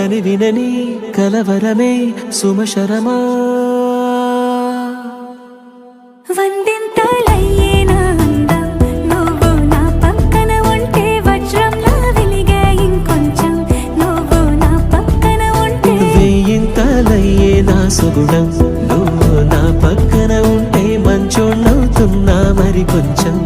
కని వినని కలవరమే సుమశరమా వందింతలయ్యేనా అందం నువ్వు నా పక్కన ఉంటే వజ్రంలా వెలిగే ఇంకొంచెం నువ్వు నా పక్కన ఉంటే వెయ్యింతలయ్యే నా సుగుణం నువ్వు నా పక్కన ఉంటే మంచోళ్ళవుతున్నా మరి కొంచెం